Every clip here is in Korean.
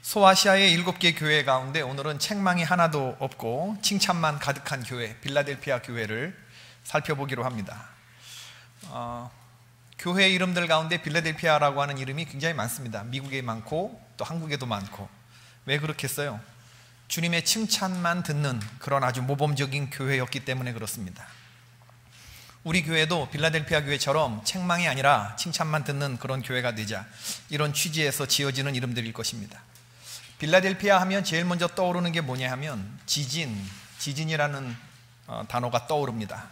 소아시아의 7개 교회 가운데 오늘은 책망이 하나도 없고 칭찬만 가득한 교회, 빌라델피아 교회를 살펴보기로 합니다. 교회 이름들 가운데 빌라델피아라고 하는 이름이 굉장히 많습니다. 미국에 많고 또 한국에도 많고. 왜 그렇겠어요? 주님의 칭찬만 듣는 그런 아주 모범적인 교회였기 때문에 그렇습니다. 우리 교회도 빌라델피아 교회처럼 책망이 아니라 칭찬만 듣는 그런 교회가 되자, 이런 취지에서 지어지는 이름들일 것입니다. 빌라델피아 하면 제일 먼저 떠오르는 게 뭐냐 하면 지진이라는 단어가 떠오릅니다.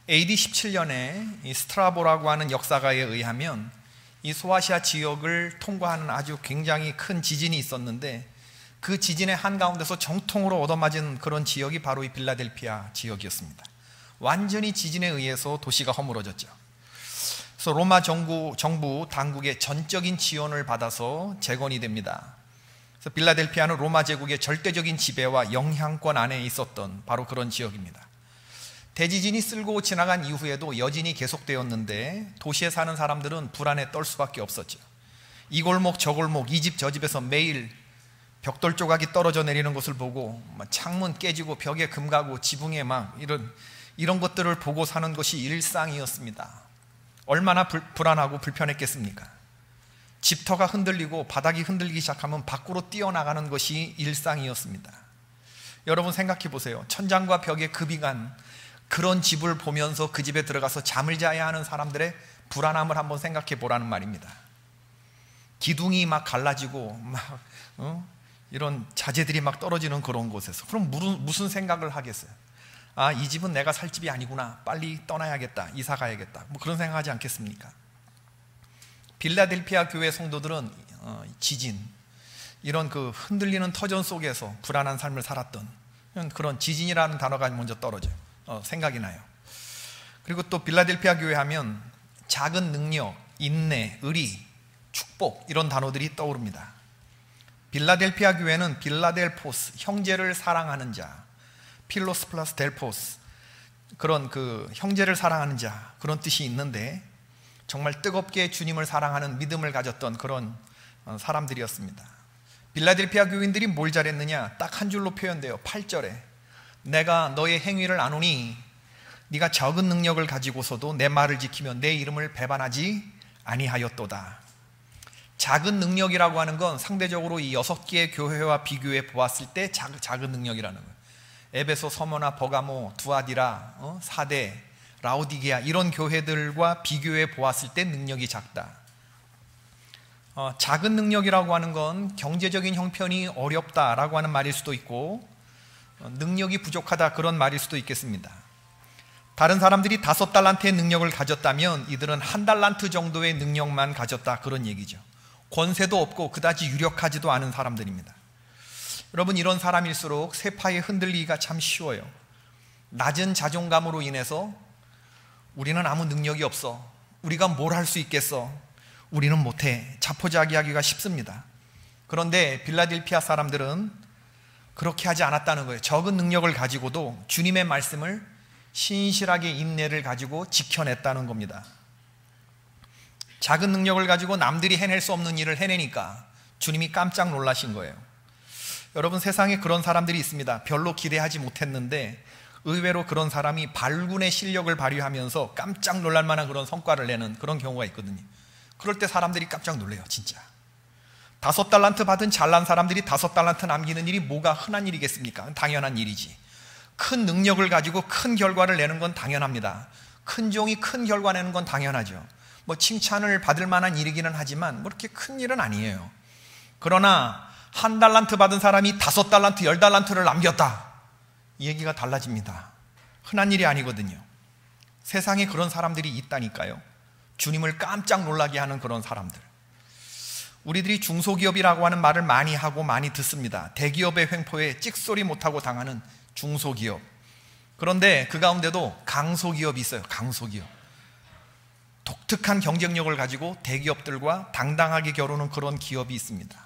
AD 17년에 이 스트라보라고 하는 역사가에 의하면 이 소아시아 지역을 통과하는 아주 굉장히 큰 지진이 있었는데, 그 지진의 한가운데서 정통으로 얻어맞은 그런 지역이 바로 이 빌라델피아 지역이었습니다. 완전히 지진에 의해서 도시가 허물어졌죠. 그래서 로마 정부 당국의 전적인 지원을 받아서 재건이 됩니다. 그래서 빌라델피아는 로마 제국의 절대적인 지배와 영향권 안에 있었던 바로 그런 지역입니다. 대지진이 쓸고 지나간 이후에도 여진이 계속되었는데 도시에 사는 사람들은 불안에 떨 수밖에 없었죠. 이 골목 저 골목, 이 집 저 집에서 매일 벽돌 조각이 떨어져 내리는 것을 보고 창문 깨지고 벽에 금 가고 지붕에 막 이런 것들을 보고 사는 것이 일상이었습니다. 얼마나 불안하고 불편했겠습니까? 집터가 흔들리고 바닥이 흔들리기 시작하면 밖으로 뛰어나가는 것이 일상이었습니다. 여러분 생각해 보세요. 천장과 벽에 급이 간 그런 집을 보면서 그 집에 들어가서 잠을 자야 하는 사람들의 불안함을 한번 생각해 보라는 말입니다. 기둥이 막 갈라지고 이런 자재들이 막 떨어지는 그런 곳에서 그럼 무슨 생각을 하겠어요? 아, 이 집은 내가 살 집이 아니구나, 빨리 떠나야겠다, 이사 가야겠다, 뭐 그런 생각하지 않겠습니까? 빌라델피아 교회 성도들은 지진, 이런 그 흔들리는 터전 속에서 불안한 삶을 살았던 그런 지진이라는 단어가 먼저 생각이 나요. 그리고 또 빌라델피아 교회 하면 작은 능력, 인내, 의리, 축복, 이런 단어들이 떠오릅니다. 빌라델피아 교회는 빌라델포스, 형제를 사랑하는 자, 필로스 플러스 델포스, 그런 그 형제를 사랑하는 자, 그런 뜻이 있는데 정말 뜨겁게 주님을 사랑하는 믿음을 가졌던 그런 사람들이었습니다. 빌라델피아 교인들이 뭘 잘했느냐? 딱 한 줄로 표현돼요. 8절에 내가 너의 행위를 아노니 네가 적은 능력을 가지고서도 내 말을 지키며 내 이름을 배반하지 아니하였도다. 작은 능력이라고 하는 건 상대적으로 이 6개의 교회와 비교해 보았을 때 작은 능력이라는 거예요. 에베소, 서머나, 버가모, 두아디라, 사대, 라오디게아, 이런 교회들과 비교해 보았을 때 능력이 작다. 작은 능력이라고 하는 건 경제적인 형편이 어렵다라고 하는 말일 수도 있고, 능력이 부족하다, 그런 말일 수도 있겠습니다. 다른 사람들이 5달란트의 능력을 가졌다면 이들은 1달란트 정도의 능력만 가졌다, 그런 얘기죠. 권세도 없고 그다지 유력하지도 않은 사람들입니다. 여러분, 이런 사람일수록 세파에 흔들리기가 참 쉬워요. 낮은 자존감으로 인해서 우리는 아무 능력이 없어, 우리가 뭘 할 수 있겠어, 우리는 못해, 자포자기하기가 쉽습니다. 그런데 빌라델피아 사람들은 그렇게 하지 않았다는 거예요. 적은 능력을 가지고도 주님의 말씀을 신실하게 인내를 가지고 지켜냈다는 겁니다. 작은 능력을 가지고 남들이 해낼 수 없는 일을 해내니까 주님이 깜짝 놀라신 거예요. 여러분, 세상에 그런 사람들이 있습니다. 별로 기대하지 못했는데 의외로 그런 사람이 발군의 실력을 발휘하면서 깜짝 놀랄 만한 그런 성과를 내는 그런 경우가 있거든요. 그럴 때 사람들이 깜짝 놀래요, 진짜. 5달란트 받은 잘난 사람들이 5달란트 남기는 일이 뭐가 흔한 일이겠습니까? 당연한 일이지. 큰 능력을 가지고 큰 결과를 내는 건 당연합니다. 큰 종이 큰 결과 내는 건 당연하죠. 뭐 칭찬을 받을 만한 일이기는 하지만 뭐 그렇게 큰 일은 아니에요. 그러나 1달란트 받은 사람이 5달란트, 10달란트를 남겼다, 이 얘기가 달라집니다. 흔한 일이 아니거든요. 세상에 그런 사람들이 있다니까요. 주님을 깜짝 놀라게 하는 그런 사람들. 우리들이 중소기업이라고 하는 말을 많이 하고 많이 듣습니다. 대기업의 횡포에 찍소리 못하고 당하는 중소기업. 그런데 그 가운데도 강소기업이 있어요. 강소기업. 독특한 경쟁력을 가지고 대기업들과 당당하게 겨루는 그런 기업이 있습니다.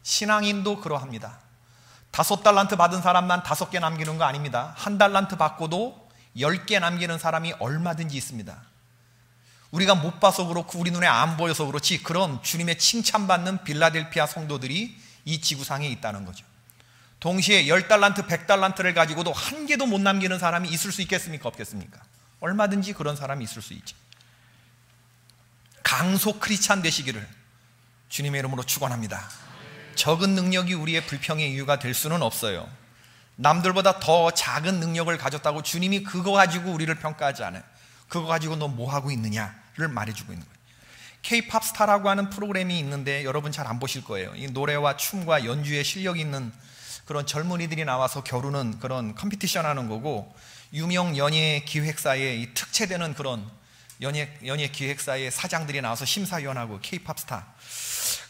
신앙인도 그러합니다. 5달란트 받은 사람만 5개 남기는 거 아닙니다. 1달란트 받고도 10개 남기는 사람이 얼마든지 있습니다. 우리가 못 봐서 그렇고 우리 눈에 안 보여서 그렇지, 그런 주님의 칭찬받는 빌라델피아 성도들이 이 지구상에 있다는 거죠. 동시에 10달란트, 100달란트를 가지고도 한 개도 못 남기는 사람이 있을 수 있겠습니까? 없겠습니까? 얼마든지 그런 사람이 있을 수 있죠. 강소 크리스찬 되시기를 주님의 이름으로 축원합니다. 적은 능력이 우리의 불평의 이유가 될 수는 없어요. 남들보다 더 작은 능력을 가졌다고 주님이 그거 가지고 우리를 평가하지 않아요. 그거 가지고 너 뭐 하고 있느냐를 말해주고 있는 거예요. K-팝 스타라고 하는 프로그램이 있는데 여러분 잘 안 보실 거예요. 이 노래와 춤과 연주에 실력 있는 그런 젊은이들이 나와서 겨루는 그런 컴피티션 하는 거고, 유명 연예 기획사의 이 특채되는 그런 연예 기획사의 사장들이 나와서 심사위원하고 K-팝 스타,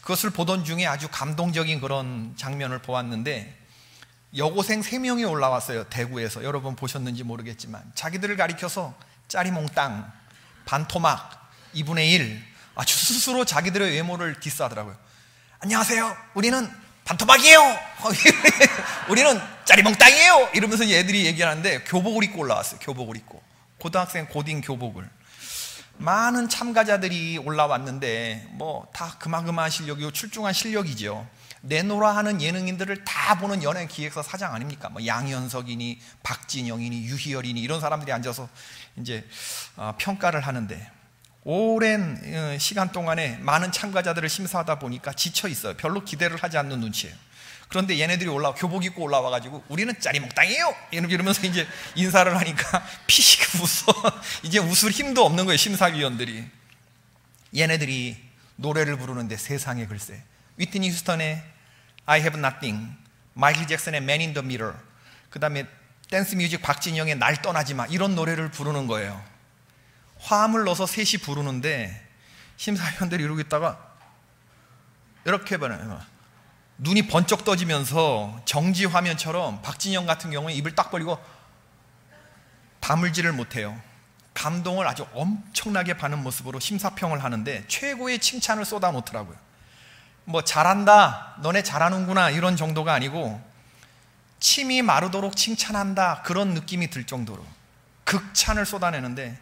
그것을 보던 중에 아주 감동적인 그런 장면을 보았는데, 여고생 3명이 올라왔어요. 대구에서. 여러분 보셨는지 모르겠지만 자기들을 가리켜서 짜리몽땅, 반토막, 2분의 1, 아주 스스로 자기들의 외모를 디스하더라고요. 안녕하세요, 우리는 반토막이에요. 우리는 짜리몽땅이에요. 이러면서 얘들이 얘기하는데 교복을 입고 올라왔어요. 교복을 입고, 고등학생 고딩 교복을. 많은 참가자들이 올라왔는데 뭐 다 그마그마한 실력이고 출중한 실력이죠. 내노라 하는 예능인들을 다 보는 연예 기획사 사장 아닙니까? 뭐 양현석이니 박진영이니 유희열이니 이런 사람들이 앉아서 이제 평가를 하는데, 오랜 시간 동안에 많은 참가자들을 심사하다 보니까 지쳐 있어요. 별로 기대를 하지 않는 눈치예요. 그런데 얘네들이 교복 입고 올라와가지고 우리는 짜리몽땅이에요 이러면서 이제 인사를 하니까 피식 웃어. 이제 웃을 힘도 없는 거예요, 심사위원들이. 얘네들이 노래를 부르는데 세상에 글쎄, 위트니 휴스턴의 I Have Nothing, 마이클 잭슨의 Man in the Mirror, 그 다음에 댄스 뮤직 박진영의 날 떠나지 마, 이런 노래를 부르는 거예요. 화음을 넣어서 셋이 부르는데 심사위원들이 이러고 있다가 이렇게 봐요. 눈이 번쩍 떠지면서 정지 화면처럼 박진영 같은 경우는 입을 딱 벌리고 다물지를 못해요. 감동을 아주 엄청나게 받는 모습으로 심사평을 하는데 최고의 칭찬을 쏟아 놓더라고요. 뭐 잘한다, 너네 잘하는구나, 이런 정도가 아니고 침이 마르도록 칭찬한다, 그런 느낌이 들 정도로 극찬을 쏟아내는데,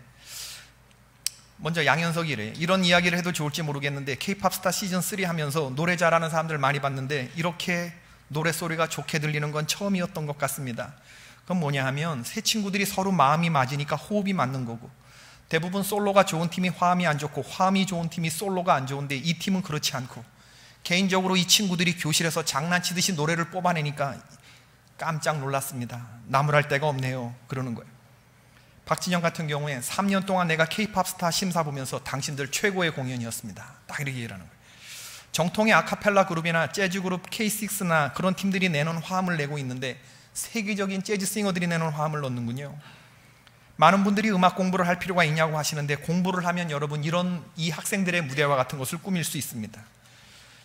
먼저 양현석이래. 이런 이야기를 해도 좋을지 모르겠는데 K-팝 스타 시즌 3 하면서 노래 잘하는 사람들 많이 봤는데 이렇게 노래소리가 좋게 들리는 건 처음이었던 것 같습니다. 그건 뭐냐 하면 새 친구들이 서로 마음이 맞으니까 호흡이 맞는 거고, 대부분 솔로가 좋은 팀이 화음이 안 좋고 화음이 좋은 팀이 솔로가 안 좋은데 이 팀은 그렇지 않고, 개인적으로 이 친구들이 교실에서 장난치듯이 노래를 뽑아내니까 깜짝 놀랐습니다. 나무랄 데가 없네요, 그러는 거예요. 박진영 같은 경우에 3년 동안 내가 K-팝 스타 심사 보면서 당신들 최고의 공연이었습니다, 딱 이렇게 얘기하는 거예요. 정통의 아카펠라 그룹이나 재즈 그룹 K6나 그런 팀들이 내는 화음을 내고 있는데 세계적인 재즈 싱어들이 내는 화음을 넣는군요. 많은 분들이 음악 공부를 할 필요가 있냐고 하시는데, 공부를 하면 여러분 이 학생들의 무대와 같은 것을 꾸밀 수 있습니다.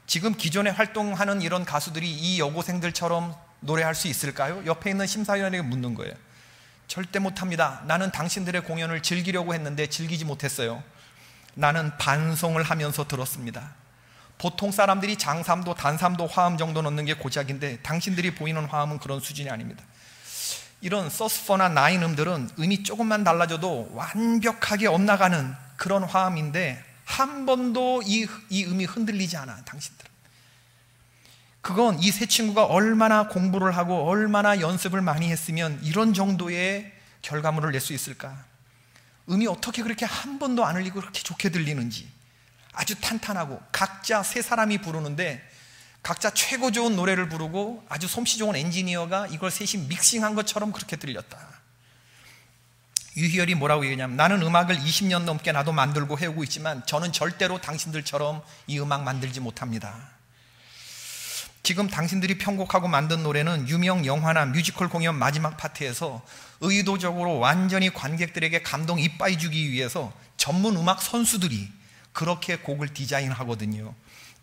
지금 기존에 활동하는 이런 가수들이 이 여고생들처럼 노래할 수 있을까요? 옆에 있는 심사위원에게 묻는 거예요. 절대 못합니다. 나는 당신들의 공연을 즐기려고 했는데 즐기지 못했어요. 나는 반송을 하면서 들었습니다. 보통 사람들이 장삼도 단삼도 화음 정도 넣는 게 고작인데 당신들이 보이는 화음은 그런 수준이 아닙니다. 이런 서스포나 나인 음들은 음이 조금만 달라져도 완벽하게 엇나가는 그런 화음인데 한 번도 이 음이 흔들리지 않아, 당신들은. 그건 이 세 친구가 얼마나 공부를 하고 얼마나 연습을 많이 했으면 이런 정도의 결과물을 낼 수 있을까. 음이 어떻게 그렇게 한 번도 안 흘리고 그렇게 좋게 들리는지, 아주 탄탄하고, 각자 세 사람이 부르는데 각자 최고 좋은 노래를 부르고 아주 솜씨 좋은 엔지니어가 이걸 셋이 믹싱한 것처럼 그렇게 들렸다. 유희열이 뭐라고 얘기하냐면, 나는 음악을 20년 넘게 나도 만들고 해오고 있지만 저는 절대로 당신들처럼 이 음악 만들지 못합니다. 지금 당신들이 편곡하고 만든 노래는 유명 영화나 뮤지컬 공연 마지막 파트에서 의도적으로 완전히 관객들에게 감동 이빠이 주기 위해서 전문 음악 선수들이 그렇게 곡을 디자인하거든요.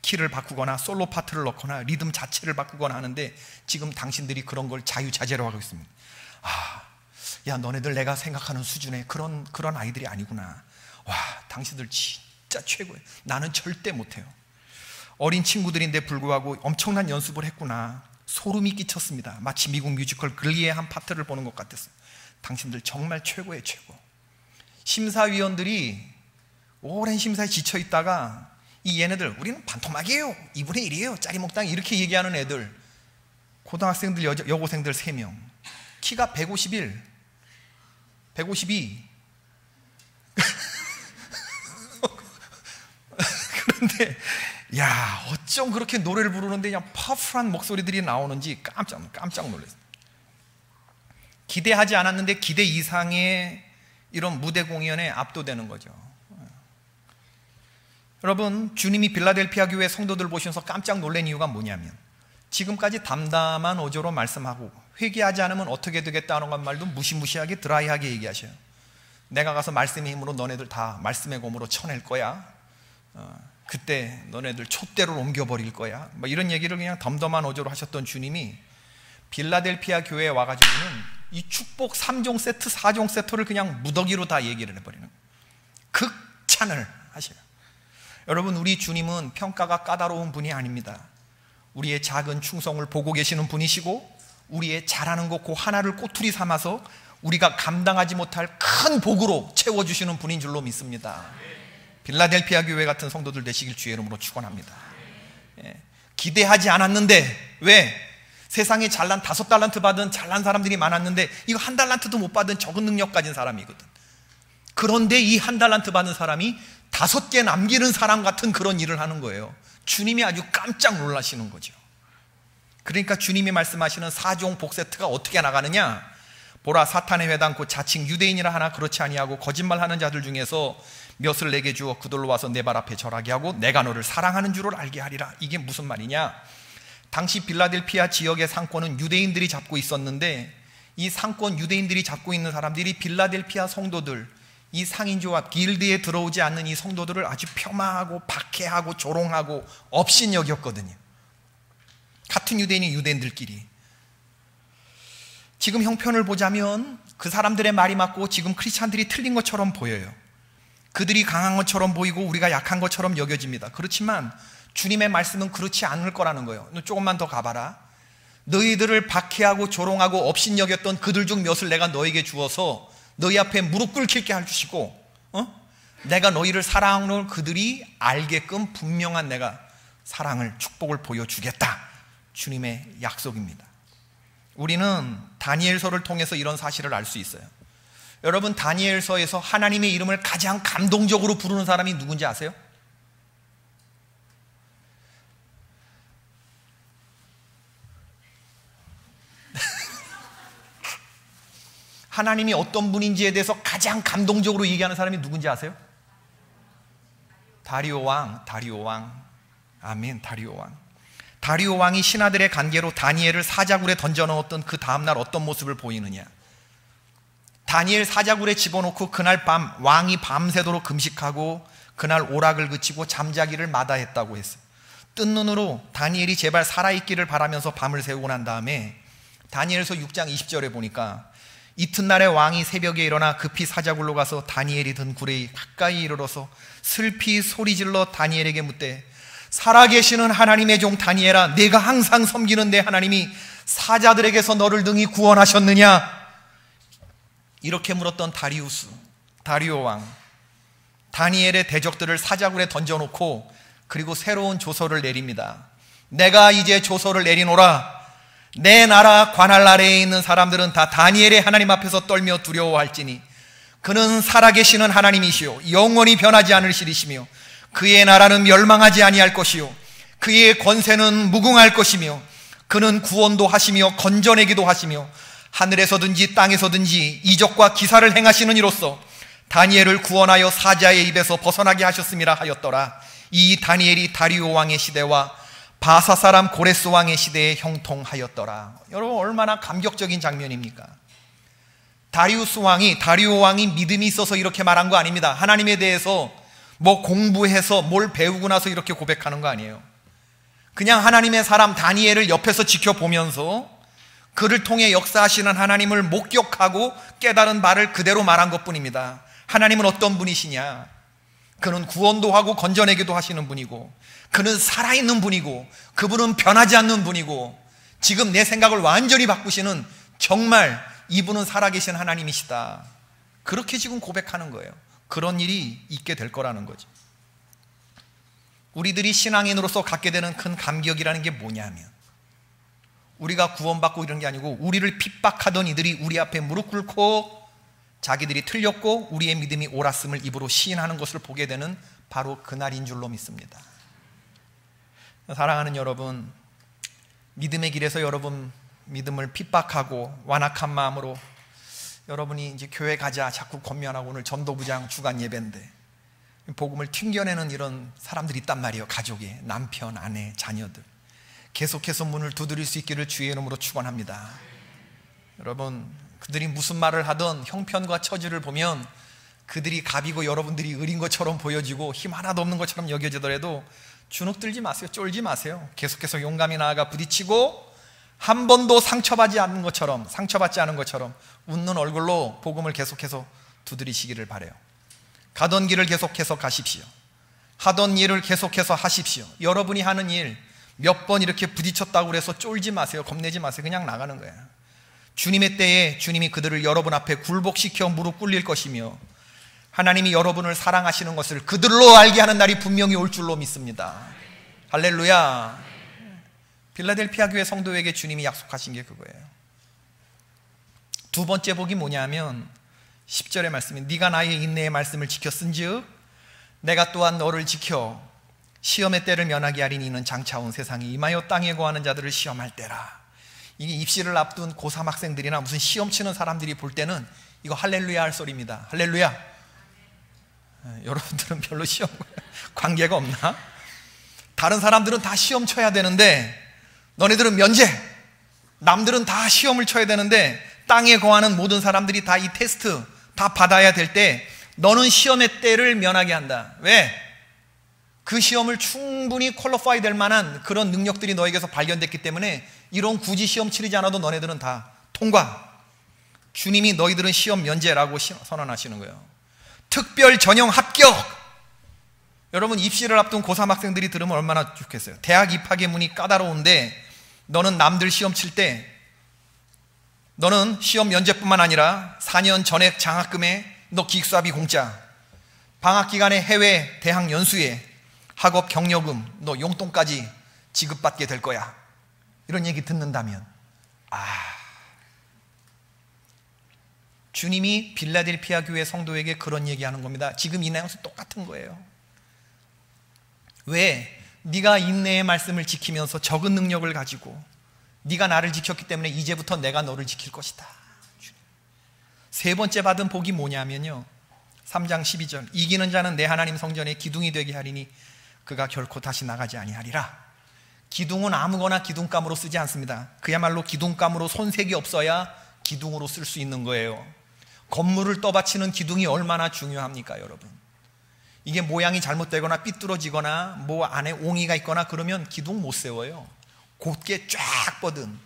키를 바꾸거나 솔로 파트를 넣거나 리듬 자체를 바꾸거나 하는데 지금 당신들이 그런 걸 자유자재로 하고 있습니다. 야, 너네들 내가 생각하는 수준의 그런 아이들이 아니구나. 와, 당신들 진짜 최고예요. 나는 절대 못해요. 어린 친구들인데 불구하고 엄청난 연습을 했구나. 소름이 끼쳤습니다. 마치 미국 뮤지컬 글리의 한 파트를 보는 것 같았어요. 당신들 정말 최고예요, 최고. 심사위원들이 오랜 심사에 지쳐 있다가 이 얘네들 우리는 반토막이에요, 2분의 1이에요, 짜리몽땅 이렇게 얘기하는 애들, 고등학생들, 여고생들 3명, 키가 151, 152. 그런데 야, 어쩜 그렇게 노래를 부르는데 그냥 파워풀한 목소리들이 나오는지 깜짝 놀랐어요. 기대하지 않았는데 기대 이상의 이런 무대 공연에 압도되는 거죠. 여러분, 주님이 빌라델피아 교회 성도들 보시면서 깜짝 놀란 이유가 뭐냐면, 지금까지 담담한 어조로 말씀하고 회개하지 않으면 어떻게 되겠다는 것 말도 무시무시하게 드라이하게 얘기하셔요. 내가 가서 말씀의 힘으로 너네들 다 말씀의 검으로 쳐낼 거야, 그때 너네들 촛대로 옮겨버릴 거야, 뭐 이런 얘기를 그냥 덤덤한 어조로 하셨던 주님이 빌라델피아 교회에 와가지고는 이 축복 3종 세트, 4종 세트를 그냥 무더기로 다 얘기를 해버리는, 극찬을 하셔요. 여러분, 우리 주님은 평가가 까다로운 분이 아닙니다. 우리의 작은 충성을 보고 계시는 분이시고, 우리의 잘하는 것 그 하나를 꼬투리 삼아서 우리가 감당하지 못할 큰 복으로 채워주시는 분인 줄로 믿습니다. 빌라델피아 교회 같은 성도들 되시길 주의 이름으로 축원합니다. 기대하지 않았는데, 왜? 세상에 잘난 5달란트 받은 잘난 사람들이 많았는데 이거 1달란트도 못 받은 적은 능력 가진 사람이거든. 그런데 이 1달란트 받은 사람이 5개 남기는 사람 같은 그런 일을 하는 거예요. 주님이 아주 깜짝 놀라시는 거죠. 그러니까 주님이 말씀하시는 4종 복세트가 어떻게 나가느냐, 보라, 사탄의 회당 곧 자칭 유대인이라 하나 그렇지 아니하고 거짓말하는 자들 중에서 몇을 내게 주어 그들로 와서 내 발 앞에 절하게 하고 내가 너를 사랑하는 줄을 알게 하리라. 이게 무슨 말이냐, 당시 빌라델피아 지역의 상권은 유대인들이 잡고 있었는데, 이 상권 유대인들이 잡고 있는 사람들이 빌라델피아 성도들, 이 상인조합 길드에 들어오지 않는 이 성도들을 아주 폄하하고 박해하고 조롱하고 업신여겼거든요. 같은 유대인이 유대인들끼리. 지금 형편을 보자면 그 사람들의 말이 맞고 지금 크리스찬들이 틀린 것처럼 보여요. 그들이 강한 것처럼 보이고 우리가 약한 것처럼 여겨집니다. 그렇지만 주님의 말씀은 그렇지 않을 거라는 거예요. 너 조금만 더 가봐라. 너희들을 박해하고 조롱하고 업신여겼던 그들 중 몇을 내가 너에게 주어서 너희 앞에 무릎 꿇게 해주시고, 내가 너희를 사랑하는 그들이 알게끔 분명한 내가 사랑을, 축복을 보여주겠다. 주님의 약속입니다. 우리는 다니엘서를 통해서 이런 사실을 알 수 있어요. 여러분, 다니엘서에서 하나님의 이름을 가장 감동적으로 부르는 사람이 누군지 아세요? 하나님이 어떤 분인지에 대해서 가장 감동적으로 얘기하는 사람이 누군지 아세요? 다리오 왕. 아멘. 다리오 왕. 다리오 왕이 신하들의 관계로 다니엘을 사자굴에 던져 넣었던 그 다음날 어떤 모습을 보이느냐, 다니엘 사자굴에 집어넣고 그날 밤 왕이 밤새도록 금식하고 그날 오락을 그치고 잠자기를 마다했다고 했어요. 뜬 눈으로 다니엘이 제발 살아있기를 바라면서 밤을 새우고 난 다음에 다니엘서 6장 20절에 보니까, 이튿날에 왕이 새벽에 일어나 급히 사자굴로 가서 다니엘이 든 굴에 가까이 이르러서 슬피 소리질러 다니엘에게 묻되, 살아계시는 하나님의 종 다니엘아, 내가 항상 섬기는 내 하나님이 사자들에게서 너를 능히 구원하셨느냐? 이렇게 물었던 다리오 왕, 다니엘의 대적들을 사자굴에 던져놓고 그리고 새로운 조서를 내립니다. 내가 이제 조서를 내리노라. 내 나라 관할 아래에 있는 사람들은 다 다니엘의 하나님 앞에서 떨며 두려워할지니 그는 살아계시는 하나님이시요 영원히 변하지 않으시리시며 그의 나라는 멸망하지 아니할 것이요 그의 권세는 무궁할 것이며 그는 구원도 하시며 건져내기도 하시며 하늘에서든지 땅에서든지 이적과 기사를 행하시는 이로써 다니엘을 구원하여 사자의 입에서 벗어나게 하셨음이라 하였더라. 이 다니엘이 다리오 왕의 시대와 바사 사람 고레스 왕의 시대에 형통하였더라. 여러분, 얼마나 감격적인 장면입니까? 다리오 왕이 믿음이 있어서 이렇게 말한 거 아닙니다. 하나님에 대해서 뭐 공부해서 뭘 배우고 나서 이렇게 고백하는 거 아니에요. 그냥 하나님의 사람 다니엘을 옆에서 지켜보면서 그를 통해 역사하시는 하나님을 목격하고 깨달은 말을 그대로 말한 것뿐입니다. 하나님은 어떤 분이시냐? 그는 구원도 하고 건져내기도 하시는 분이고, 그는 살아있는 분이고, 그분은 변하지 않는 분이고, 지금 내 생각을 완전히 바꾸시는, 정말 이분은 살아계신 하나님이시다. 그렇게 지금 고백하는 거예요. 그런 일이 있게 될 거라는 거죠. 우리들이 신앙인으로서 갖게 되는 큰 감격이라는 게 뭐냐면, 우리가 구원받고 이런 게 아니고 우리를 핍박하던 이들이 우리 앞에 무릎 꿇고 자기들이 틀렸고 우리의 믿음이 옳았음을 입으로 시인하는 것을 보게 되는 바로 그날인 줄로 믿습니다. 사랑하는 여러분, 믿음의 길에서 여러분 믿음을 핍박하고 완악한 마음으로 여러분이 이제 교회 가자 자꾸 권면하고, 오늘 전도부장 주간 예배인데 복음을 튕겨내는 이런 사람들이 있단 말이에요. 가족에, 남편, 아내, 자녀들 계속해서 문을 두드릴 수 있기를 주의 이름으로 축원합니다. 여러분, 그들이 무슨 말을 하든 형편과 처지를 보면 그들이 갑이고 여러분들이 을인 것처럼 보여지고 힘 하나도 없는 것처럼 여겨지더라도 주눅 들지 마세요. 쫄지 마세요. 계속해서 용감히 나아가 부딪히고 한 번도 상처받지 않은 것처럼 웃는 얼굴로 복음을 계속해서 두드리시기를 바라요. 가던 길을 계속해서 가십시오. 하던 일을 계속해서 하십시오. 여러분이 하는 일 몇 번 이렇게 부딪혔다고 해서 쫄지 마세요. 겁내지 마세요. 그냥 나가는 거예요. 주님의 때에 주님이 그들을 여러분 앞에 굴복시켜 무릎 꿇릴 것이며, 하나님이 여러분을 사랑하시는 것을 그들로 알게 하는 날이 분명히 올 줄로 믿습니다. 할렐루야. 빌라델피아 교회 성도에게 주님이 약속하신 게 그거예요. 두 번째 복이 뭐냐면 10절의 말씀이, 네가 나의 인내의 말씀을 지켰은즉 내가 또한 너를 지켜 시험의 때를 면하게 하리니 이는 장차 온 세상에 임하여 땅에 거하는 자들을 시험할 때라. 이게 입시를 앞둔 고3 학생들이나 무슨 시험 치는 사람들이 볼 때는 이거 할렐루야 할 소리입니다. 할렐루야. 여러분들은 별로 시험 관계가 없나? 다른 사람들은 다 시험 쳐야 되는데 너네들은 면제, 남들은 다 시험을 쳐야 되는데 땅에 거하는 모든 사람들이 다 이 테스트 다 받아야 될 때 너는 시험의 때를 면하게 한다. 왜? 그 시험을 충분히 퀄리파이 될 만한 그런 능력들이 너에게서 발견됐기 때문에 이런 굳이 시험 치르지 않아도 너네들은 다 통과. 주님이 너희들은 시험 면제라고 선언하시는 거예요. 특별 전형 합격. 여러분, 입시를 앞둔 고3 학생들이 들으면 얼마나 좋겠어요. 대학 입학의 문이 까다로운데 너는 남들 시험 칠 때 너는 시험 면제뿐만 아니라 4년 전액 장학금에 너 기숙사비 공짜, 방학 기간에 해외 대학 연수에 학업 격려금 너 용돈까지 지급받게 될 거야. 이런 얘기 듣는다면, 주님이 빌라델피아 교회 성도에게 그런 얘기하는 겁니다. 지금 이 내용은 똑같은 거예요. 왜? 네가 인내의 말씀을 지키면서 적은 능력을 가지고 네가 나를 지켰기 때문에 이제부터 내가 너를 지킬 것이다. 세 번째 받은 복이 뭐냐면요, 3장 12절, 이기는 자는 내 하나님 성전에 기둥이 되게 하리니 그가 결코 다시 나가지 아니하리라. 기둥은 아무거나 기둥감으로 쓰지 않습니다. 그야말로 기둥감으로 손색이 없어야 기둥으로 쓸 수 있는 거예요. 건물을 떠받치는 기둥이 얼마나 중요합니까, 여러분? 이게 모양이 잘못되거나 삐뚤어지거나 뭐 안에 옹이가 있거나 그러면 기둥 못 세워요. 곧게 쫙 뻗은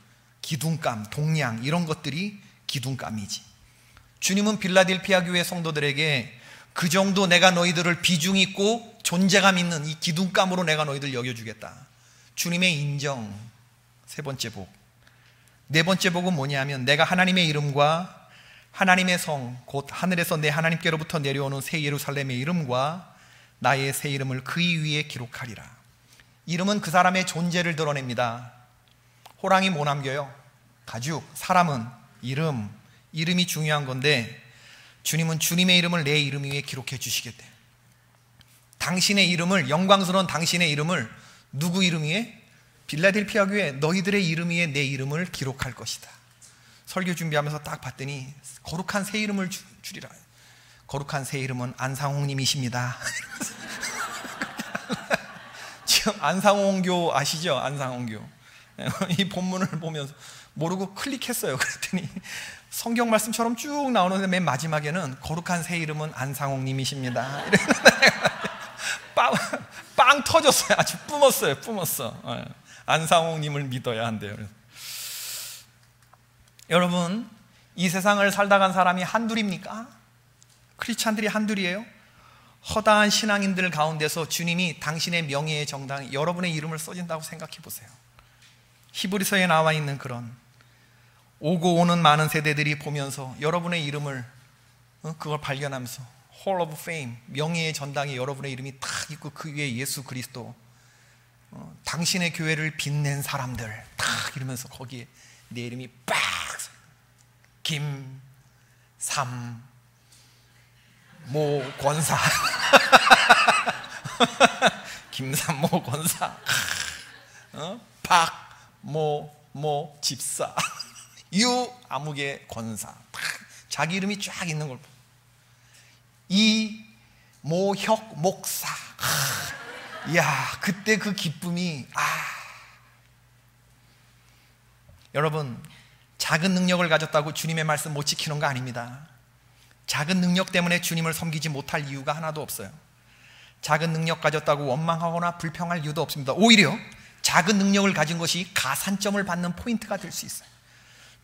기둥감, 동량, 이런 것들이 기둥감이지. 주님은 빌라델피아 교회 성도들에게 그 정도 내가 너희들을 비중 있고 존재감 있는 이 기둥감으로 내가 너희들 여겨주겠다. 주님의 인정. 세 번째 복. 네 번째 복은 뭐냐면 내가 하나님의 이름과 하나님의 성, 곧 하늘에서 내 하나님께로부터 내려오는 새 예루살렘의 이름과 나의 새 이름을 그 위에 기록하리라. 이름은 그 사람의 존재를 드러냅니다. 호랑이 뭐 남겨요? 가죽. 사람은 이름이 중요한 건데 주님은 주님의 이름을 내 이름 위에 기록해 주시겠대. 당신의 이름을, 영광스러운 당신의 이름을 누구 이름 위에? 빌라델피아 교회 너희들의 이름 위에 내 이름을 기록할 것이다. 설교 준비하면서 딱 봤더니 거룩한 새 이름을 주리라. 거룩한 새 이름은 안상홍님이십니다. 지금 안상홍교 아시죠? 안상홍교. 이 본문을 보면서 모르고 클릭했어요. 그랬더니 성경 말씀처럼 쭉 나오는데 맨 마지막에는 거룩한 새 이름은 안상홍님이십니다. 빵 터졌어요. 아주 뿜었어. 안상홍님을 믿어야 한대요. 여러분, 이 세상을 살다 간 사람이 한둘입니까? 크리스찬들이 한둘이에요? 허다한 신앙인들 가운데서 주님이 당신의 명예의 정당에 여러분의 이름을 써진다고 생각해 보세요. 히브리서에 나와 있는 그런 오고 오는 많은 세대들이 보면서 여러분의 이름을 그걸 발견하면서 Hall of Fame, 명예의 전당에 여러분의 이름이 딱 있고 그 위에 예수 그리스도, 당신의 교회를 빛낸 사람들 딱 이러면서 거기에 내 이름이 빡, 김삼모 권사 김삼모 권사, 박모 집사, 유 아무개 권사, 자기 이름이 쫙 있는 걸, 이모혁 목사. 이야, 그때 그 기쁨이, 여러분, 작은 능력을 가졌다고 주님의 말씀 못 지키는 거 아닙니다. 작은 능력 때문에 주님을 섬기지 못할 이유가 하나도 없어요. 작은 능력 가졌다고 원망하거나 불평할 이유도 없습니다. 오히려 작은 능력을 가진 것이 가산점을 받는 포인트가 될 수 있어요.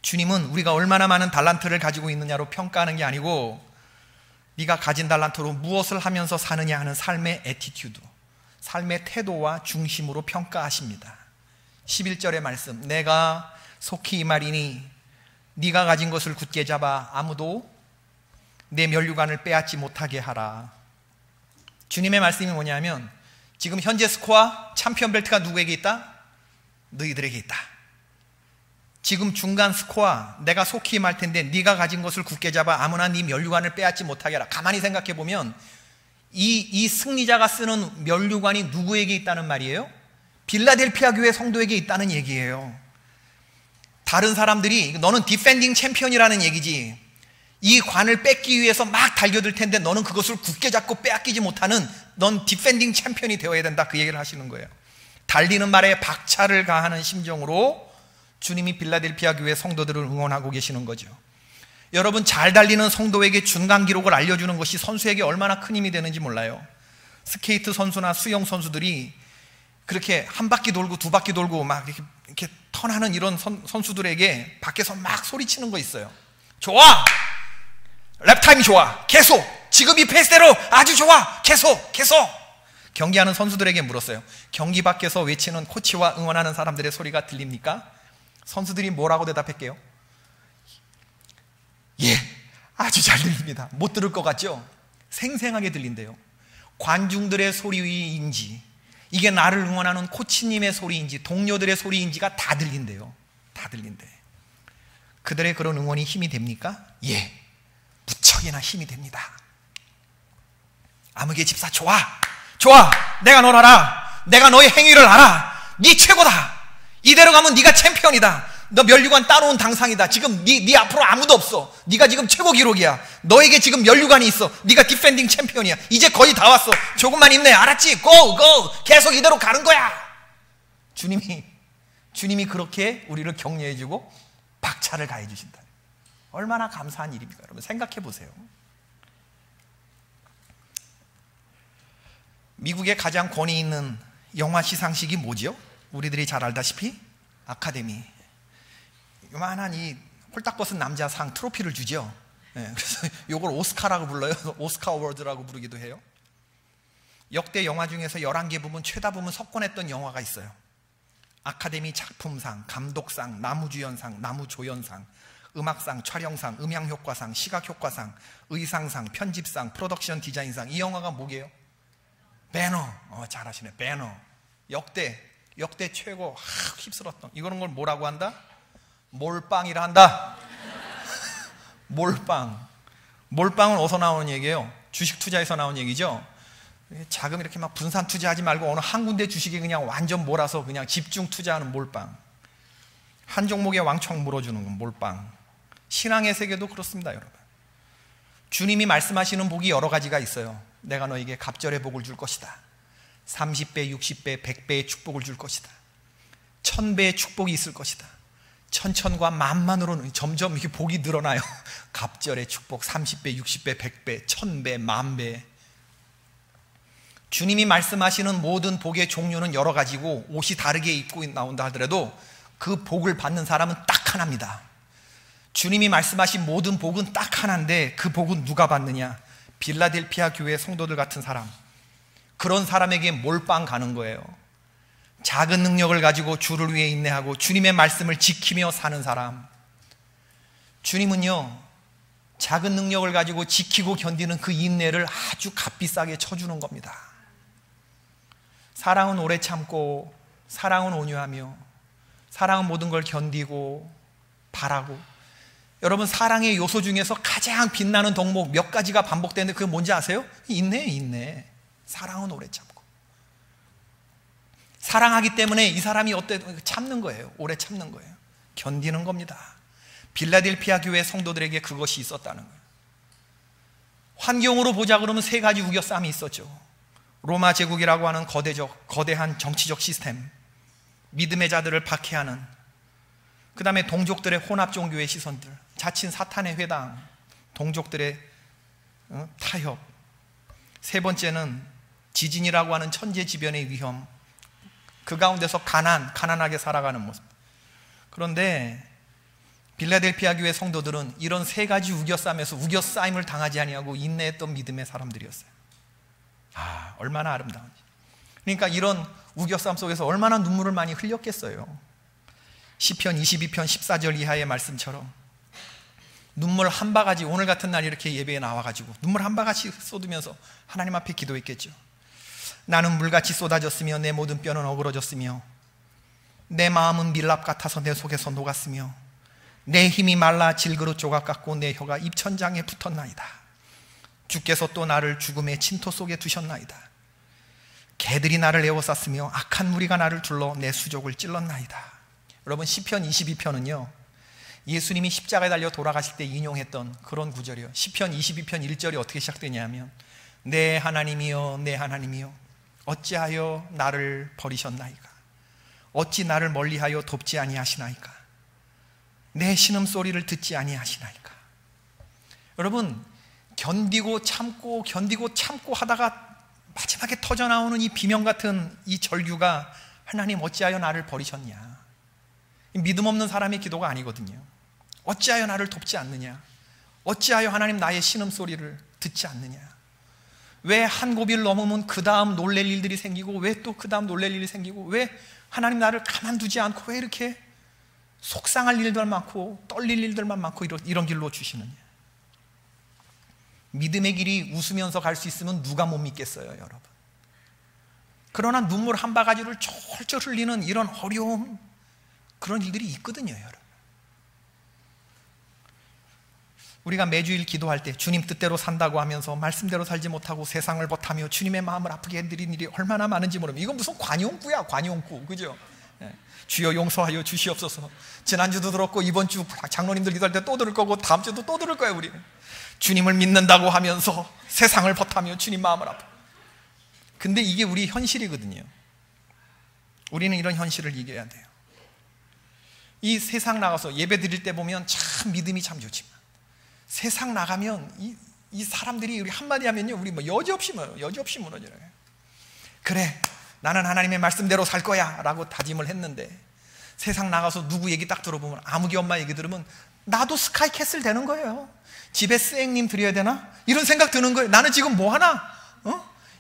주님은 우리가 얼마나 많은 달란트를 가지고 있느냐로 평가하는 게 아니고, 네가 가진 달란트로 무엇을 하면서 사느냐 하는 삶의 애티튜드, 삶의 태도와 중심으로 평가하십니다. 11절의 말씀, 내가 속히 이 말이니 네가 가진 것을 굳게 잡아 아무도 내 면류관을 빼앗지 못하게 하라. 주님의 말씀이 뭐냐면, 지금 현재 스코어 챔피언 벨트가 누구에게 있다? 너희들에게 있다. 지금 중간 스코어 내가 속히 말 텐데 네가 가진 것을 굳게 잡아 아무나 네 면류관을 빼앗지 못하게 하라. 가만히 생각해 보면 이 승리자가 쓰는 면류관이 누구에게 있다는 말이에요? 빌라델피아 교회 성도에게 있다는 얘기예요. 다른 사람들이 너는 디펜딩 챔피언이라는 얘기지, 이 관을 뺏기 위해서 막 달겨들 텐데 너는 그것을 굳게 잡고 빼앗기지 못하는, 넌 디펜딩 챔피언이 되어야 된다, 그 얘기를 하시는 거예요. 달리는 말에 박차를 가하는 심정으로 주님이 빌라델피아 교회 성도들을 응원하고 계시는 거죠. 여러분, 잘 달리는 성도에게 중간 기록을 알려주는 것이 선수에게 얼마나 큰 힘이 되는지 몰라요. 스케이트 선수나 수영 선수들이 그렇게 한 바퀴 돌고 두 바퀴 돌고 막 이렇게 턴하는 이런 선수들에게 밖에서 막 소리치는 거 있어요. 좋아! 랩타임이 좋아! 계속! 지금 이 페이스대로 아주 좋아! 계속! 경기하는 선수들에게 물었어요. 경기 밖에서 외치는 코치와 응원하는 사람들의 소리가 들립니까? 선수들이 뭐라고 대답할게요? 예, 아주 잘 들립니다. 못 들을 것 같죠? 생생하게 들린대요. 관중들의 소리인지, 이게 나를 응원하는 코치님의 소리인지, 동료들의 소리인지가 다 들린대요. 다 들린대. 그들의 그런 응원이 힘이 됩니까? 예, 무척이나 힘이 됩니다. 아무개 집사, 좋아! 내가 널 알아. 내가 너의 행위를 알아. 네 최고다. 이대로 가면 네가 챔피언이다. 너 면류관 따놓은 당상이다. 지금 네 앞으로 아무도 없어. 네가 지금 최고 기록이야. 너에게 지금 면류관이 있어. 네가 디펜딩 챔피언이야. 이제 거의 다 왔어. 조금만 힘내. 알았지? 고! 계속 이대로 가는 거야. 주님이 그렇게 우리를 격려해주고 박차를 가해주신다. 얼마나 감사한 일입니까? 여러분, 생각해 보세요. 미국의 가장 권위 있는 영화 시상식이 뭐죠? 우리들이 잘 알다시피 아카데미, 요만한 이 홀딱 벗은 남자상 트로피를 주죠. 네, 그래서 이걸 오스카라고 불러요. 오스카 어워드라고 부르기도 해요. 역대 영화 중에서 11개 부문 최다 부문 석권했던 영화가 있어요. 아카데미 작품상, 감독상, 나무주연상, 나무조연상, 음악상, 촬영상, 음향효과상, 시각효과상, 의상상, 편집상, 프로덕션 디자인상. 이 영화가 뭐게요? 배너. 잘하시네. 배너. 역대 최고 휩쓸었던, 이거는 걸 뭐라고 한다? 몰빵이라 한다. 몰빵은 어디서 나오는 얘기예요? 주식 투자에서 나온 얘기죠. 자금 이렇게 막 분산 투자하지 말고 어느 한 군데 주식에 그냥 완전 몰아서 그냥 집중 투자하는 몰빵. 한 종목에 왕창 물어주는 건 몰빵. 신앙의 세계도 그렇습니다, 여러분. 주님이 말씀하시는 복이 여러 가지가 있어요. 내가 너에게 갑절의 복을 줄 것이다. 30배, 60배, 100배의 축복을 줄 것이다. 1000배의 축복이 있을 것이다. 천천과 만만으로는 점점 이렇게 복이 늘어나요. 갑절의 축복, 30배, 60배, 100배, 1000배, 만배. 주님이 말씀하시는 모든 복의 종류는 여러 가지고 옷이 다르게 입고 나온다 하더라도 그 복을 받는 사람은 딱 하나입니다. 주님이 말씀하신 모든 복은 딱 하나인데 그 복은 누가 받느냐? 빌라델피아 교회 성도들 같은 사람, 그런 사람에게 몰빵 가는 거예요. 작은 능력을 가지고 주를 위해 인내하고 주님의 말씀을 지키며 사는 사람. 주님은요, 작은 능력을 가지고 지키고 견디는 그 인내를 아주 값비싸게 쳐주는 겁니다. 사랑은 오래 참고, 사랑은 온유하며, 사랑은 모든 걸 견디고 바라고. 여러분, 사랑의 요소 중에서 가장 빛나는 덕목 몇 가지가 반복되는데 그게 뭔지 아세요? 인내예요, 인내. 사랑은 오래 참고. 사랑하기 때문에 이 사람이 참는 거예요. 오래 참는 거예요. 견디는 겁니다. 빌라델피아 교회 성도들에게 그것이 있었다는 거예요. 환경으로 보자 그러면 세 가지 우겨싸움이 있었죠. 로마 제국이라고 하는 거대한 정치적 시스템, 믿음의 자들을 박해하는, 그 다음에 동족들의 혼합 종교의 시선들, 자칭 사탄의 회당, 동족들의 타협, 세 번째는 지진이라고 하는 천재지변의 위험, 그 가운데서 가난하게 살아가는 모습. 그런데 빌라델피아 교회 성도들은 이런 세 가지 우겨싸움에서 우겨싸임을 당하지 아니하고 인내했던 믿음의 사람들이었어요. 얼마나 아름다운지. 그러니까 이런 우겨싸움 속에서 얼마나 눈물을 많이 흘렸겠어요. 시편 22편 14절 이하의 말씀처럼 눈물 한 바가지, 오늘 같은 날 이렇게 예배에 나와가지고 눈물 한 바가지 쏟으면서 하나님 앞에 기도했겠죠. 나는 물같이 쏟아졌으며 내 모든 뼈는 어그러졌으며 내 마음은 밀랍 같아서 내 속에서 녹았으며 내 힘이 말라 질그릇 조각 같고 내 혀가 입천장에 붙었나이다. 주께서 또 나를 죽음의 침토 속에 두셨나이다. 개들이 나를 에워쌌으며 악한 무리가 나를 둘러 내 수족을 찔렀나이다. 여러분, 시편 22편은요 예수님이 십자가에 달려 돌아가실 때 인용했던 그런 구절이에요. 시편 22편 1절이 어떻게 시작되냐면 내 하나님이여 내 하나님이여 어찌하여 나를 버리셨나이까. 어찌 나를 멀리하여 돕지 아니하시나이까. 내 신음소리를 듣지 아니하시나이까. 여러분, 견디고 참고 하다가 마지막에 터져나오는 이 비명 같은 이 절규가 하나님 어찌하여 나를 버리셨냐. 믿음 없는 사람의 기도가 아니거든요. 어찌하여 나를 돕지 않느냐. 어찌하여 하나님 나의 신음소리를 듣지 않느냐. 왜 한 고비를 넘으면 그 다음 놀랄 일들이 생기고 왜 또 그 다음 놀랄 일이 생기고 왜 하나님 나를 가만두지 않고 왜 이렇게 속상할 일들만 많고 떨릴 일들만 많고 이런 길로 주시느냐. 믿음의 길이 웃으면서 갈 수 있으면 누가 못 믿겠어요, 여러분. 그러나 눈물 한 바가지를 철철 흘리는 이런 어려움, 그런 일들이 있거든요, 여러분. 우리가 매주일 기도할 때 주님 뜻대로 산다고 하면서 말씀대로 살지 못하고 세상을 버타며 주님의 마음을 아프게 해드린 일이 얼마나 많은지 모릅니다. 이건 무슨 관용구야, 관용구. 그죠? 주여 용서하여 주시옵소서. 지난주도 들었고 이번 주 장로님들 기도할 때 또 들을 거고 다음 주도 또 들을 거예요. 우리는 주님을 믿는다고 하면서 세상을 버타며 주님 마음을 아파. 근데 이게 우리 현실이거든요. 우리는 이런 현실을 이겨야 돼요. 이 세상 나가서 예배 드릴 때 보면 참 믿음이 참 좋지만 세상 나가면 이 사람들이 우리 한마디 하면요 우리 여지없이 무너져요. 그래, 나는 하나님의 말씀대로 살 거야 라고 다짐을 했는데 세상 나가서 누구 얘기 딱 들어보면, 아무개 엄마 얘기 들으면 나도 스카이캐슬 되는 거예요. 집에 스앵님 드려야 되나? 이런 생각 드는 거예요. 나는 지금 뭐 하나?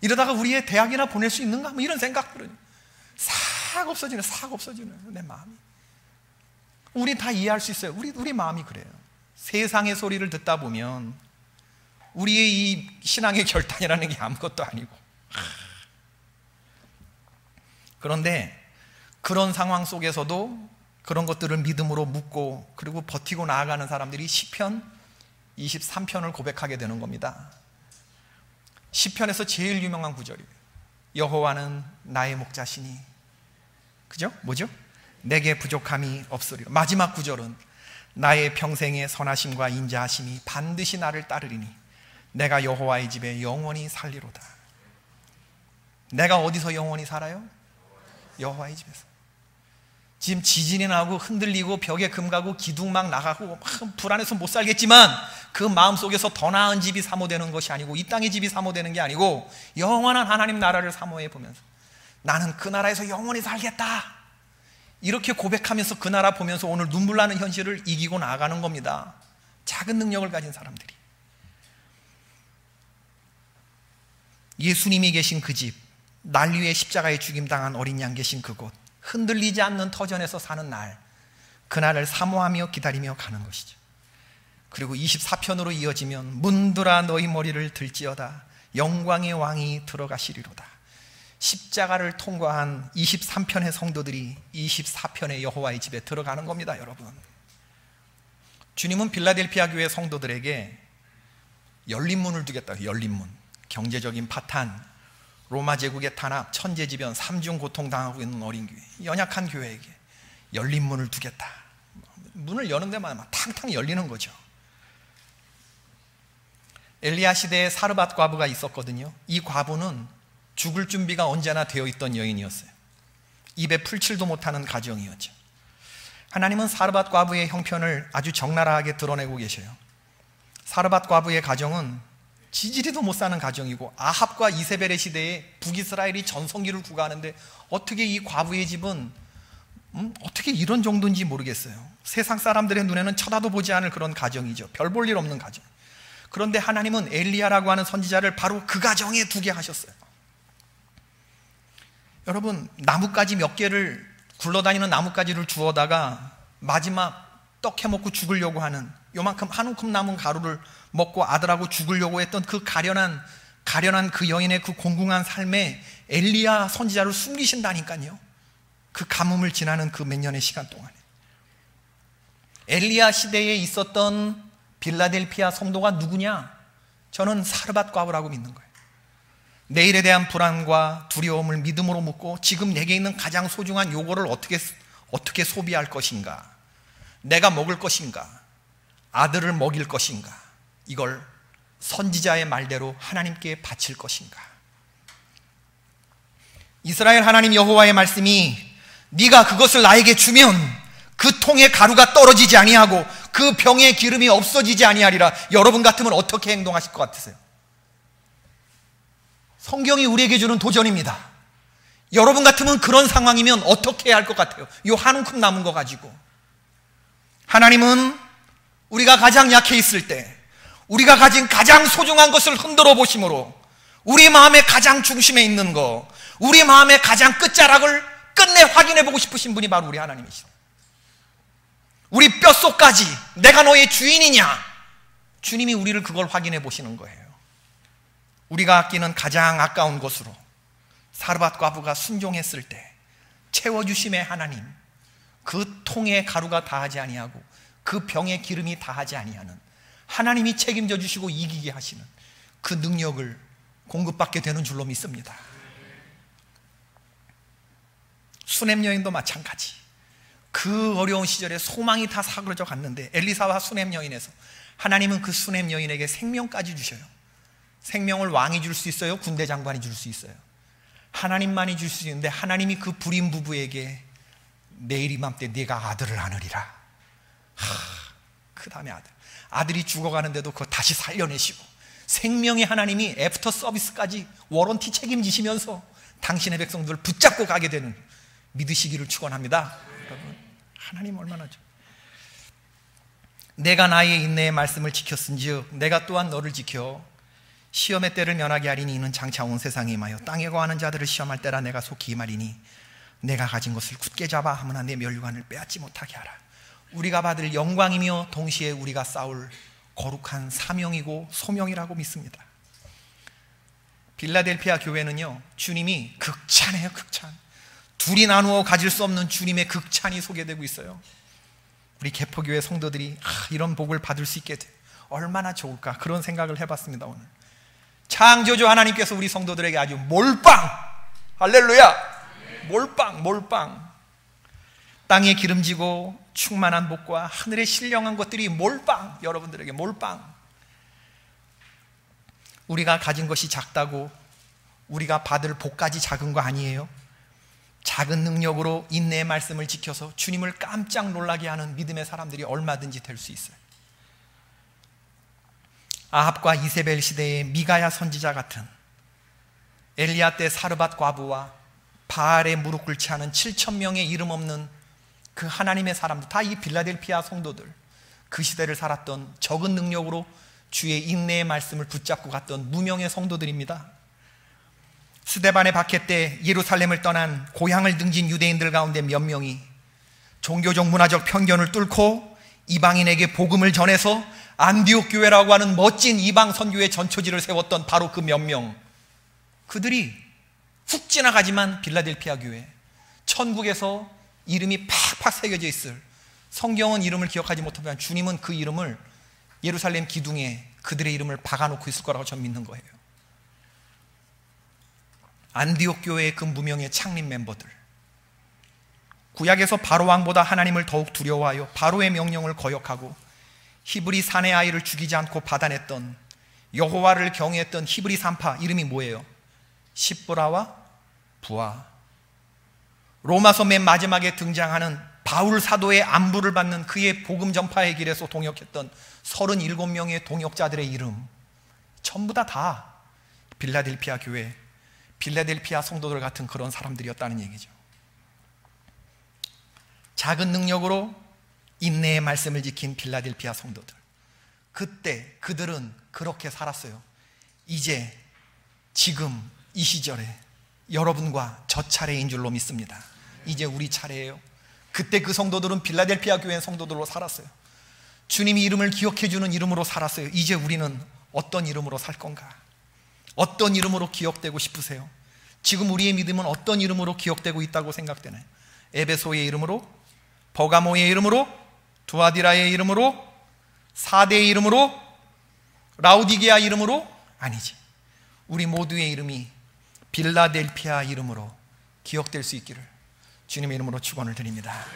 이러다가 우리의 대학이나 보낼 수 있는가? 뭐 이런 생각 들어요. 싹 없어지네 내 마음이. 우리 다 이해할 수 있어요. 우리 마음이 그래요. 세상의 소리를 듣다 보면 우리의 이 신앙의 결단이라는 게 아무것도 아니고. 그런데 그런 상황 속에서도 그런 것들을 믿음으로 묻고 그리고 버티고 나아가는 사람들이 시편 23편을 고백하게 되는 겁니다. 시편에서 제일 유명한 구절이에요. 여호와는 나의 목자시니, 그죠? 뭐죠? 내게 부족함이 없으리라. 마지막 구절은 나의 평생의 선하심과 인자하심이 반드시 나를 따르리니 내가 여호와의 집에 영원히 살리로다. 내가 어디서 영원히 살아요? 여호와의 집에서. 지금 지진이 나고 흔들리고 벽에 금 가고 기둥 막 나가고 막 불안해서 못 살겠지만 그 마음속에서 더 나은 집이 사모되는 것이 아니고 이 땅의 집이 사모되는 게 아니고 영원한 하나님 나라를 사모해 보면서 나는 그 나라에서 영원히 살겠다, 이렇게 고백하면서 그 나라 보면서 오늘 눈물 나는 현실을 이기고 나아가는 겁니다. 작은 능력을 가진 사람들이. 예수님이 계신 그 집, 날 위해 십자가에 죽임당한 어린 양 계신 그곳, 흔들리지 않는 터전에서 사는 날, 그날을 사모하며 기다리며 가는 것이죠. 그리고 24편으로 이어지면 문들아 너희 머리를 들지어다 영광의 왕이 들어가시리로다. 십자가를 통과한 23편의 성도들이 24편의 여호와의 집에 들어가는 겁니다. 여러분, 주님은 빌라델피아 교회 성도들에게 열린 문을 두겠다. 열린 문. 경제적인 파탄, 로마 제국의 탄압, 천재지변, 삼중 고통당하고 있는 어린 교회, 연약한 교회에게 열린 문을 두겠다. 문을 여는 데만 막 탕탕 열리는 거죠. 엘리야 시대에 사르밧 과부가 있었거든요. 이 과부는 죽을 준비가 언제나 되어 있던 여인이었어요. 입에 풀칠도 못하는 가정이었죠. 하나님은 사르밧 과부의 형편을 아주 적나라하게 드러내고 계셔요. 사르밧 과부의 가정은 지지리도 못 사는 가정이고, 아합과 이세벨의 시대에 북이스라엘이 전성기를 구가하는데 어떻게 이 과부의 집은 어떻게 이런 정도인지 모르겠어요. 세상 사람들의 눈에는 쳐다도 보지 않을 그런 가정이죠. 별 볼 일 없는 가정. 그런데 하나님은 엘리야라고 하는 선지자를 바로 그 가정에 두게 하셨어요. 여러분, 나뭇가지 몇 개를, 굴러다니는 나뭇가지를 주워다가 마지막 떡 해먹고 죽으려고 하는, 요만큼 한 움큼 남은 가루를 먹고 아들하고 죽으려고 했던 그 가련한 그 여인의 그 공공한 삶에 엘리야 선지자를 숨기신다니까요. 그 가뭄을 지나는 그 몇 년의 시간 동안에 엘리야 시대에 있었던 빌라델피아 성도가 누구냐? 저는 사르밧 과부라고 믿는 거예요. 내일에 대한 불안과 두려움을 믿음으로 묻고 지금 내게 있는 가장 소중한 요거를 어떻게 소비할 것인가, 내가 먹을 것인가, 아들을 먹일 것인가, 이걸 선지자의 말대로 하나님께 바칠 것인가. 이스라엘 하나님 여호와의 말씀이 네가 그것을 나에게 주면 그 통에 가루가 떨어지지 아니하고 그 병에 기름이 없어지지 아니하리라. 여러분 같으면 어떻게 행동하실 것 같으세요? 성경이 우리에게 주는 도전입니다. 여러분 같으면 그런 상황이면 어떻게 해야 할 것 같아요? 요 한 움큼 남은 거 가지고. 하나님은 우리가 가장 약해 있을 때, 우리가 가진 가장 소중한 것을 흔들어 보심으로 우리 마음의 가장 중심에 있는 거, 우리 마음의 가장 끝자락을 끝내 확인해 보고 싶으신 분이 바로 우리 하나님이시죠. 우리 뼛속까지 내가 너의 주인이냐? 주님이 우리를 그걸 확인해 보시는 거예요. 우리가 아끼는 가장 아까운 것으로 사르밧 과부가 순종했을 때 채워주심의 하나님, 그 통에 가루가 다하지 아니하고 그 병에 기름이 다하지 아니하는 하나님이 책임져 주시고 이기게 하시는 그 능력을 공급받게 되는 줄로 믿습니다. 수넴 여인도 마찬가지. 그 어려운 시절에 소망이 다 사그러져 갔는데 엘리사와 수넴 여인에서 하나님은 그 수넴 여인에게 생명까지 주셔요. 생명을 왕이 줄 수 있어요? 군대 장관이 줄 수 있어요? 하나님만이 줄 수 있는데 하나님이 그 불임 부부에게 내일 이맘때 네가 아들을 안으리라. 그 다음에 아들이 죽어가는데도 그거 다시 살려내시고 생명의 하나님이 애프터 서비스까지 워런티 책임지시면서 당신의 백성들을 붙잡고 가게 되는 믿으시기를 축원합니다. 여러분, 하나님 얼마나 좋아요. 내가 나의 인내의 말씀을 지켰은즉 내가 또한 너를 지켜 시험의 때를 면하게 하리니 이는 장차 온 세상에 임하여 땅에 거하는 자들을 시험할 때라. 내가 속히 임하리니 내가 가진 것을 굳게 잡아 하므나 내 멸류관을 빼앗지 못하게 하라. 우리가 받을 영광이며 동시에 우리가 싸울 거룩한 사명이고 소명이라고 믿습니다. 빌라델피아 교회는요, 주님이 극찬해요. 극찬. 둘이 나누어 가질 수 없는 주님의 극찬이 소개되고 있어요. 우리 개포교회 성도들이 이런 복을 받을 수 있게 돼 얼마나 좋을까, 그런 생각을 해봤습니다. 오늘 창조주 하나님께서 우리 성도들에게 아주 몰빵, 할렐루야, 몰빵, 땅에 기름지고 충만한 복과 하늘에 신령한 것들이 몰빵, 여러분들에게 몰빵. 우리가 가진 것이 작다고 우리가 받을 복까지 작은 거 아니에요. 작은 능력으로 인내의 말씀을 지켜서 주님을 깜짝 놀라게 하는 믿음의 사람들이 얼마든지 될 수 있어요. 아합과 이세벨 시대의 미가야 선지자 같은, 엘리야 때 사르밧 과부와 바알에 무릎 꿇지 않은 7,000명의 이름 없는 그 하나님의 사람들, 다 이 빌라델피아 성도들, 그 시대를 살았던 적은 능력으로 주의 인내의 말씀을 붙잡고 갔던 무명의 성도들입니다. 스데반의 박해 때 예루살렘을 떠난 고향을 등진 유대인들 가운데 몇 명이 종교적 문화적 편견을 뚫고 이방인에게 복음을 전해서 안디옥 교회라고 하는 멋진 이방 선교의 전초지를 세웠던 바로 그 몇 명, 그들이 훅 지나가지만 빌라델피아 교회, 천국에서 이름이 팍팍 새겨져 있을, 성경은 이름을 기억하지 못하지만 주님은 그 이름을 예루살렘 기둥에 그들의 이름을 박아놓고 있을 거라고 저는 믿는 거예요. 안디옥 교회의 그 무명의 창립 멤버들, 구약에서 바로 왕보다 하나님을 더욱 두려워하여 바로의 명령을 거역하고 히브리 사내 아이를 죽이지 않고 받아냈던, 여호와를 경외했던 히브리 산파 이름이 뭐예요? 십브라와 부하. 로마서 맨 마지막에 등장하는 바울 사도의 안부를 받는 그의 복음 전파의 길에서 동역했던 37명의 동역자들의 이름, 전부 다 빌라델피아 교회, 빌라델피아 성도들 같은 그런 사람들이었다는 얘기죠. 작은 능력으로 인내의 말씀을 지킨 빌라델피아 성도들, 그때 그들은 그렇게 살았어요. 이제 지금 이 시절에 여러분과 저 차례인 줄로 믿습니다. 이제 우리 차례예요. 그때 그 성도들은 빌라델피아 교회 성도들로 살았어요. 주님이 이름을 기억해주는 이름으로 살았어요. 이제 우리는 어떤 이름으로 살 건가? 어떤 이름으로 기억되고 싶으세요? 지금 우리의 믿음은 어떤 이름으로 기억되고 있다고 생각되나요? 에베소의 이름으로? 버가모의 이름으로? 두아디라의 이름으로? 사대의 이름으로? 라우디게아 이름으로? 아니지. 우리 모두의 이름이 빌라델피아 이름으로 기억될 수 있기를 주님의 이름으로 축원을 드립니다.